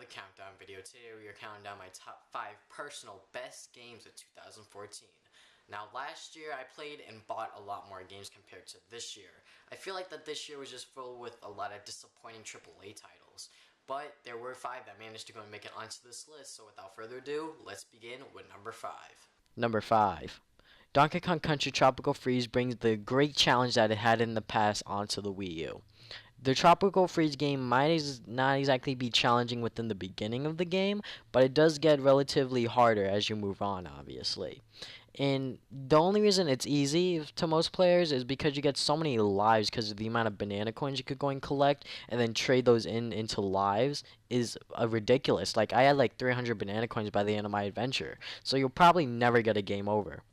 another countdown video. Today we are counting down my top 5 personal best games of 2014. Now last year I played and bought a lot more games compared to this year. I feel like that this year was just filled with a lot of disappointing AAA titles. But there were 5 that managed to go and make it onto this list, so without further ado, let's begin with number 5. Number 5. Donkey Kong Country Tropical Freeze brings the great challenge that it had in the past onto the Wii U. The Tropical Freeze game might not exactly be challenging within the beginning of the game, but it does get relatively harder as you move on, obviously. And the only reason it's easy to most players is because you get so many lives because of the amount of banana coins you could go and collect and then trade those into lives is ridiculous. Like, I had like 300 banana coins by the end of my adventure, so you'll probably never get a game over.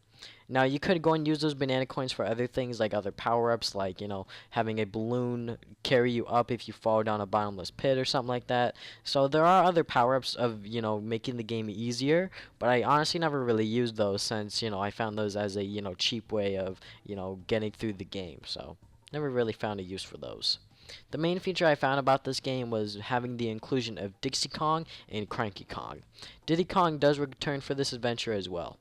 Now, you could go and use those banana coins for other things, like other power-ups, like, having a balloon carry you up if you fall down a bottomless pit or something like that. So there are other power-ups of, making the game easier, but I honestly never really used those since, I found those as a, cheap way of, getting through the game. So never really found a use for those. The main feature I found about this game was having the inclusion of Dixie Kong and Cranky Kong. Diddy Kong does return for this adventure as well.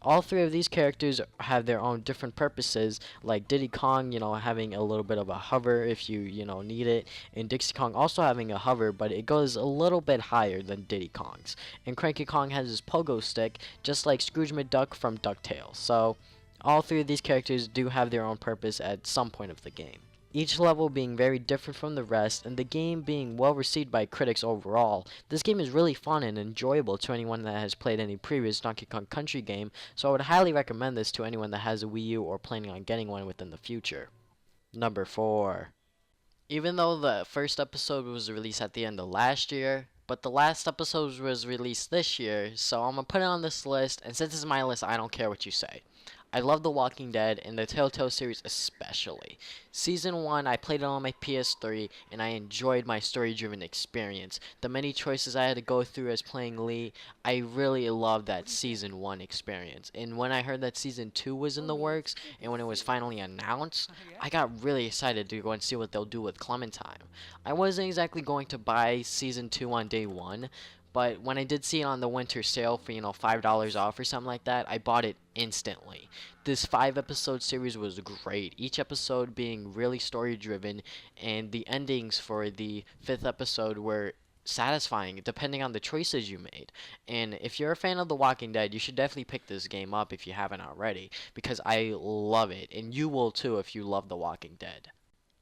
All 3 of these characters have their own different purposes, like Diddy Kong, having a little bit of a hover if you, need it, and Dixie Kong also having a hover, but it goes a little bit higher than Diddy Kong's. And Cranky Kong has his pogo stick, just like Scrooge McDuck from DuckTales. So, all 3 of these characters do have their own purpose at some point of the game. Each level being very different from the rest, and the game being well received by critics overall, this game is really fun and enjoyable to anyone that has played any previous Donkey Kong Country game, so I would highly recommend this to anyone that has a Wii U or planning on getting one within the future. Number 4. Even though the first episode was released at the end of last year, but the last episode was released this year, so I'm going to put it on this list, and since it's my list, I don't care what you say. I love The Walking Dead and the Telltale series especially. Season 1, I played it on my PS3 and I enjoyed my story-driven experience. The many choices I had to go through as playing Lee, I really loved that Season 1 experience. And when I heard that Season 2 was in the works and when it was finally announced, I got really excited to go and see what they'll do with Clementine. I wasn't exactly going to buy Season 2 on day 1, but when I did see it on the winter sale for, $5 off or something like that, I bought it instantly. This 5-episode series was great, each episode being really story-driven, and the endings for the 5th episode were satisfying depending on the choices you made. And if you're a fan of The Walking Dead, you should definitely pick this game up if you haven't already, because I love it, and you will too if you love The Walking Dead.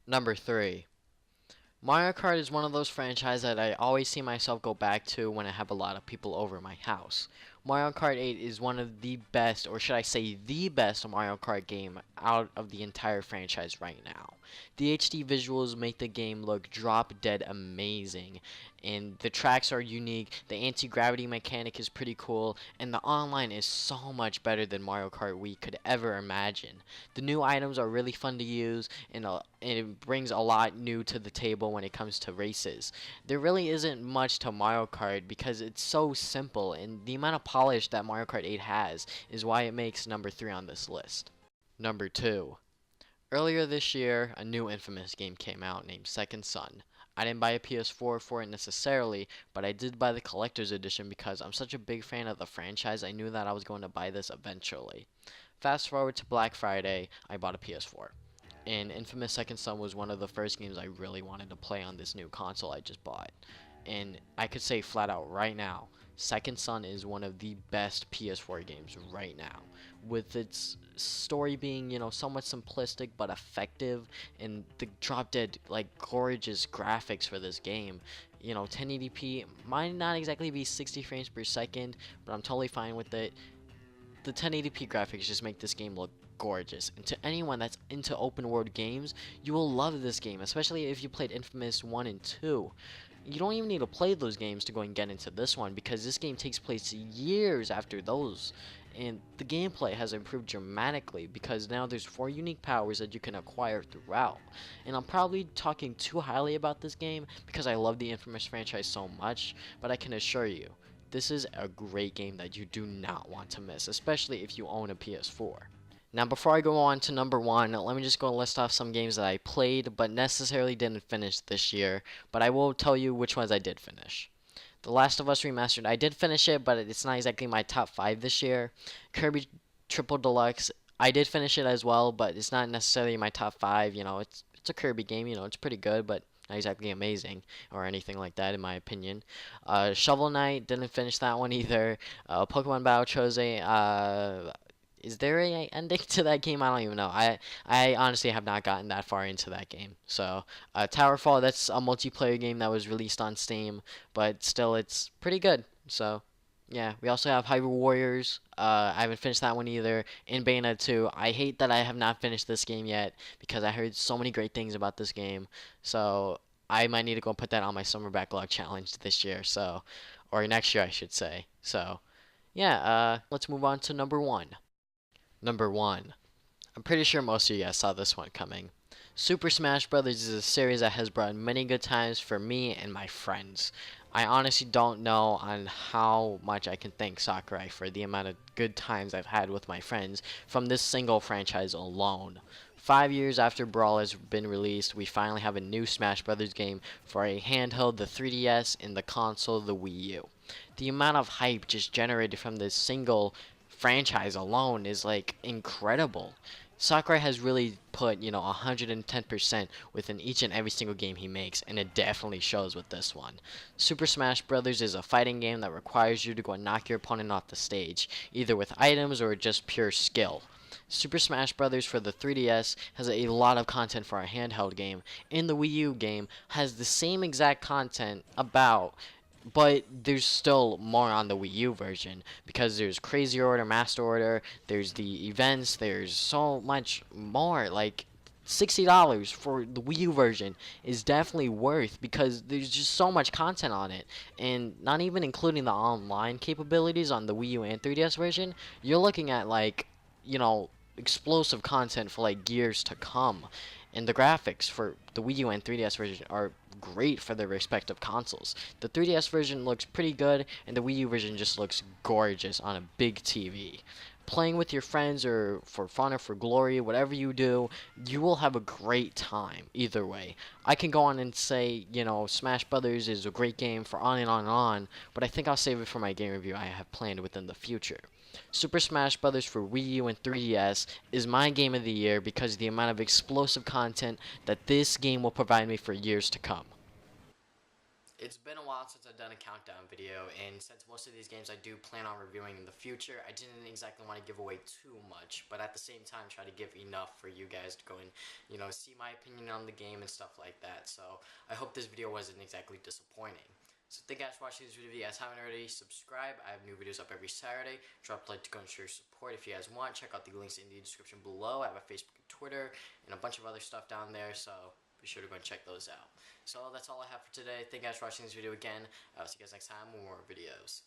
Number 3. Mario Kart is one of those franchises that I always see myself go back to when I have a lot of people over my house. Mario Kart 8 is one of the best, or should I say the best Mario Kart game out of the entire franchise right now. The HD visuals make the game look drop dead amazing, and the tracks are unique, the anti-gravity mechanic is pretty cool, and the online is so much better than Mario Kart Wii could ever imagine. The new items are really fun to use, and it brings a lot new to the table when it comes to races. There really isn't much to Mario Kart because it's so simple, and the amount of polish that Mario Kart 8 has is why it makes number 3 on this list. Number 2. Earlier this year, a new Infamous game came out named Second Son. I didn't buy a PS4 for it necessarily, but I did buy the collector's edition because I'm such a big fan of the franchise. I knew that I was going to buy this eventually. Fast forward to Black Friday, I bought a PS4. And Infamous Second Son was one of the first games I really wanted to play on this new console I just bought. And I could say flat out right now, Second Son is one of the best PS4 games right now. With its story being, somewhat simplistic but effective, and the drop dead, gorgeous graphics for this game. 1080p might not exactly be 60 frames per second, but I'm totally fine with it. The 1080p graphics just make this game look gorgeous, and to anyone that's into open world games, you will love this game, especially if you played Infamous 1 and 2. You don't even need to play those games to go and get into this one, because this game takes place years after those, and the gameplay has improved dramatically because now there's 4 unique powers that you can acquire throughout. And I'm probably talking too highly about this game because I love the Infamous franchise so much, but I can assure you, this is a great game that you do not want to miss, especially if you own a PS4. Now, before I go on to number 1, let me just go and list off some games that I played but necessarily didn't finish this year, but I will tell you which ones I did finish. The Last of Us Remastered, I did finish it, but it's not exactly my top 5 this year. Kirby Triple Deluxe, I did finish it as well, but it's not necessarily my top 5. You know, it's a Kirby game. You know, it's pretty good, but not exactly amazing or anything like that, in my opinion. Shovel Knight, didn't finish that one either. Pokemon Battle Chose, is there a ending to that game? I don't even know. I honestly have not gotten that far into that game. So, Towerfall, that's a multiplayer game that was released on Steam, but still, it's pretty good. So, yeah. We also have Hyrule Warriors. I haven't finished that one either. In Bayonetta 2, I hate that I have not finished this game yet because I heard so many great things about this game. So, I might need to go put that on my summer backlog challenge this year. So, or next year, I should say. So, yeah. Let's move on to number 1. Number 1. I'm pretty sure most of you guys saw this one coming. Super Smash Bros. Is a series that has brought many good times for me and my friends. I honestly don't know on how much I can thank Sakurai for the amount of good times I've had with my friends from this single franchise alone. 5 years after Brawl has been released, we finally have a new Smash Bros. Game for a handheld, the 3DS, and the console, the Wii U. The amount of hype just generated from this single franchise alone is like incredible. Sakurai has really put, 110% within each and every single game he makes, and it definitely shows with this one. Super Smash Bros. Is a fighting game that requires you to go and knock your opponent off the stage, either with items or just pure skill. Super Smash Bros. For the 3DS has a lot of content for a handheld game, and the Wii U game has the same exact content but there's still more on the Wii U version because there's Crazy Order, Master Order, there's the events, there's so much more. Like $60 for the Wii U version is definitely worth because there's just so much content on it, and not even including the online capabilities on the Wii U and 3DS version, you're looking at like, you know, explosive content for like years to come. And the graphics for the Wii U and 3DS version are great for their respective consoles. The 3DS version looks pretty good, and the Wii U version just looks gorgeous on a big TV. Playing with your friends or for fun or for glory, whatever you do, you will have a great time either way. I can go on and say, Smash Brothers is a great game for on and on and on, but I think I'll save it for my game review I have planned within the future. Super Smash Bros. For Wii U and 3DS is my game of the year because of the amount of explosive content that this game will provide me for years to come. It's been a while since I've done a countdown video, and since most of these games I do plan on reviewing in the future, I didn't exactly want to give away too much, but at the same time try to give enough for you guys to go and, see my opinion on the game and stuff like that. So I hope this video wasn't exactly disappointing. So thank you guys for watching this video. If you guys haven't already, subscribe. I have new videos up every Saturday. Drop a like to go and show your support if you guys want. Check out the links in the description below. I have a Facebook and Twitter and a bunch of other stuff down there, so be sure to go and check those out. So that's all I have for today. Thank you guys for watching this video again. I'll see you guys next time with more videos.